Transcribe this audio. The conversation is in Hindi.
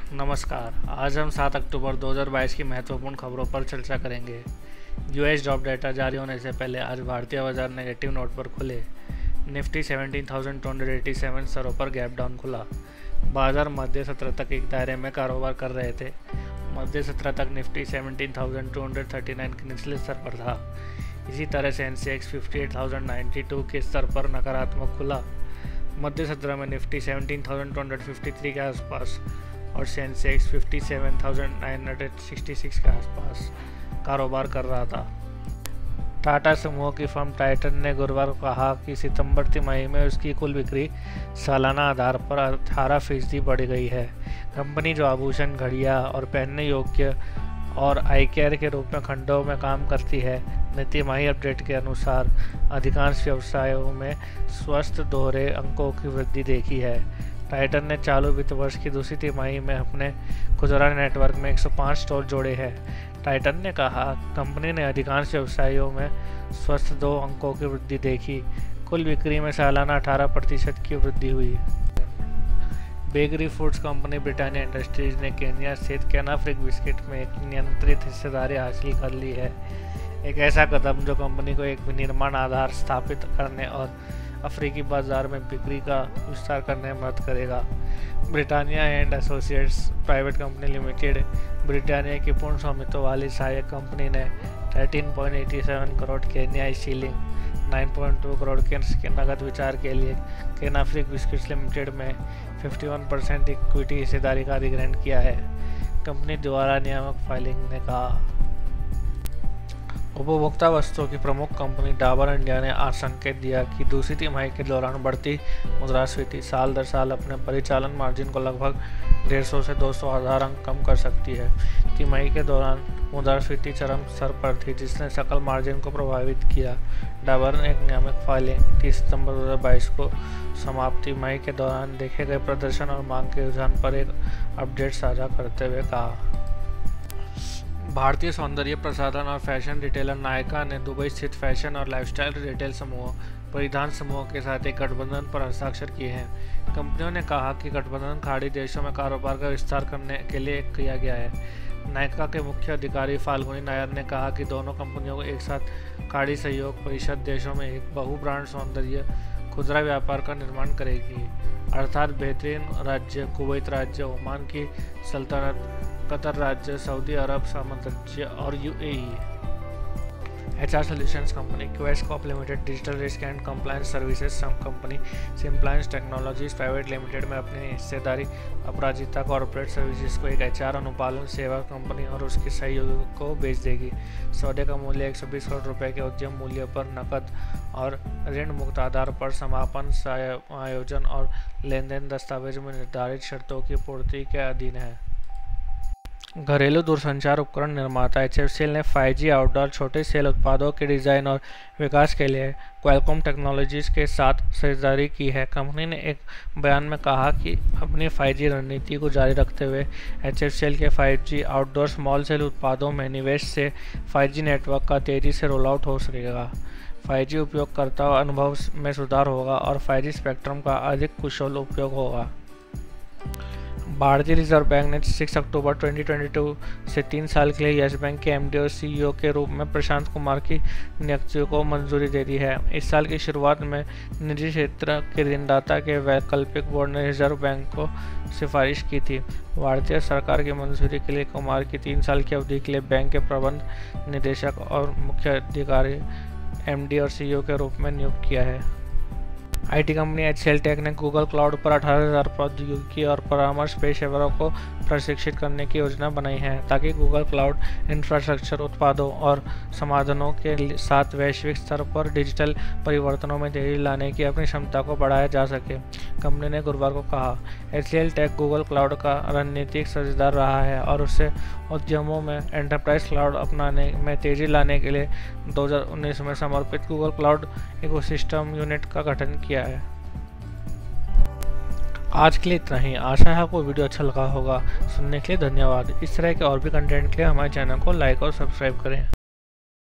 नमस्कार। आज हम 7 अक्टूबर 2022 की महत्वपूर्ण खबरों पर चर्चा करेंगे। यूएस जॉब डेटा जारी होने से पहले आज भारतीय बाजार नेगेटिव नोट पर खुले। निफ्टी 17,287 स्तरों पर गैप डाउन खुला। बाजार मध्य सत्र तक एक दायरे में कारोबार कर रहे थे। मध्य सत्र तक निफ्टी 17,239 के निचले स्तर पर था। इसी तरह सेंसेक्स 58,092 के स्तर पर नकारात्मक खुला। मध्य सत्र में निफ्टी 17,253 के आसपास और सेंसेक्स 57,966 के आसपास कारोबार कर रहा था। टाटा समूह की फर्म टाइटन ने गुरुवार को कहा कि सितंबर तिमाही में उसकी कुल बिक्री सालाना आधार पर 18% बढ़ गई है। कंपनी जो आभूषण, घड़ियां और पहनने योग्य और आई केयर के रूप में खंडों में काम करती है, ने तिमाही अपडेट के अनुसार अधिकांश व्यवसायों में स्वस्थ दोहरे अंकों की वृद्धि देखी है। टाइटन ने चालू वित्त वर्ष की दूसरी तिमाही में अपने खुदरा नेटवर्क में 105 स्टोर जोड़े हैं। टाइटन ने कहा, कंपनी ने अधिकांश व्यवसायों में स्वस्थ 2 अंकों की वृद्धि देखी। कुल बिक्री में सालाना 18% की वृद्धि हुई। Bakery foods company Britannia industries ने केन्या स्थित कैनाफ्रिक बिस्किट में एक नियंत्रित हिस्सेदारी हासिल कर ली है। एक ऐसा कदम जो कंपनी को एक विनिर्माण आधार स्थापित करने और अफ्रीकी बाजार में बिक्री का विस्तार करने में मदद करेगा। Britannia and associates private company limited, Britannia की पूर्ण स्वामित्व वाली सहायक कंपनी ने 13.87 करोड़ केन्याई शीलिंग 9.2 करोड़ के नकद विचार के लिए कैनाफ्रिक बिस्किट्स लिमिटेड में 51% इक्विटी हिस्सेदारी का अधिग्रहण किया है, कंपनी द्वारा नियामक फाइलिंग ने कहा। उपभोक्ता वस्तुओं की प्रमुख कंपनी डाबर इंडिया ने आज संकेत दिया कि दूसरी तिमाही के दौरान बढ़ती मुद्रास्फीति साल दर साल अपने परिचालन मार्जिन को लगभग 150 से 200 आधार अंक कम कर सकती है। तिमाही के दौरान मुद्रास्फीति चरम स्तर पर थी, जिसने सकल मार्जिन को प्रभावित किया। डाबर ने एक नियामक फाइलिंग 30 सितंबर 2022 को समाप्त तिमाही के दौरान देखे गए प्रदर्शन और मांग के रुझान पर एक अपडेट साझा करते हुए कहा। भारतीय सौंदर्य प्रसाधन और फैशन रिटेलर नायका ने दुबई स्थित फैशन और लाइफस्टाइल रिटेल समूह परिधान समूह के साथ एक गठबंधन पर हस्ताक्षर किए हैं। कंपनियों ने कहा कि गठबंधन खाड़ी देशों में कारोबार का विस्तार करने के लिए किया गया है। नायका के मुख्य अधिकारी फाल्गुनी नायर ने कहा कि दोनों कंपनियों को एक साथ खाड़ी सहयोग परिषद देशों में एक बहु ब्रांड सौंदर्य खुदरा व्यापार का निर्माण करेगी, अर्थात बेहतरीन राज्य कुवैत राज्य, ओमान की सल्तनत, कतर राज्य, सऊदी अरब साम्राज्य और यूएई। एचआर सॉल्यूशंस कंपनी क्वेस्टकॉप limited, digital risk and compliance services company Simpliance technologies private limited में अपनी हिस्सेदारी अपराजिता कॉर्पोरेट सर्विसेज को एक एचआर अनुपालन सेवा कंपनी और उसके सहयोगियों को बेच देगी। सौदे का मूल्य 120 करोड़ रुपए के उद्यम मूल्य पर नकद और ऋण मुक्त आधार पर समापन, आयोजन और लेन देन दस्तावेज में निर्धारित शर्तों की पूर्ति के अधीन है। घरेलू दूरसंचार उपकरण निर्माता HFCL ने 5G आउटडोर छोटे सेल उत्पादों के डिज़ाइन और विकास के लिए क्वालकॉम टेक्नोलॉजीज के साथ साझेदारी की है। कंपनी ने एक बयान में कहा कि अपनी 5G रणनीति को जारी रखते हुए HFCL के 5G आउटडोर स्मॉल सेल उत्पादों में निवेश से 5G नेटवर्क का तेज़ी से रोल आउट हो सकेगा। 5G उपयोगकर्ता अनुभव में सुधार होगा और 5G स्पेक्ट्रम का अधिक कुशल उपयोग होगा। भारतीय रिजर्व बैंक ने 6 अक्टूबर 2022 से 3 साल के लिए यस बैंक के MD और CEO के रूप में प्रशांत कुमार की नियुक्ति को मंजूरी दे दी है। इस साल की शुरुआत में निजी क्षेत्र के ऋणदाता के वैकल्पिक बोर्ड ने रिजर्व बैंक को सिफारिश की थी। भारतीय सरकार की मंजूरी के लिए कुमार की 3 साल की अवधि के लिए बैंक के प्रबंध निदेशक और मुख्य अधिकारी MD और CEO के रूप में नियुक्त किया है। IT कंपनी HCL टेक ने गूगल क्लाउड पर 18,000 प्रौद्योगिकी और परामर्श पेशेवरों को प्रशिक्षित करने की योजना बनाई है, ताकि गूगल क्लाउड इंफ्रास्ट्रक्चर उत्पादों और समाधानों के साथ वैश्विक स्तर पर डिजिटल परिवर्तनों में तेजी लाने की अपनी क्षमता को बढ़ाया जा सके। कंपनी ने गुरुवार को कहा, HCL टेक गूगल क्लाउड का रणनीतिक साझेदार रहा है और उससे उद्यमों में एंटरप्राइज क्लाउड अपनाने में तेजी लाने के लिए 2019 में समर्पित गूगल क्लाउड इकोसिस्टम यूनिट का गठन किया है। आज के लिए इतना ही। आशा है आपको वीडियो अच्छा लगा होगा। सुनने के लिए धन्यवाद। इस तरह के और भी कंटेंट के लिए हमारे चैनल को लाइक और सब्सक्राइब करें।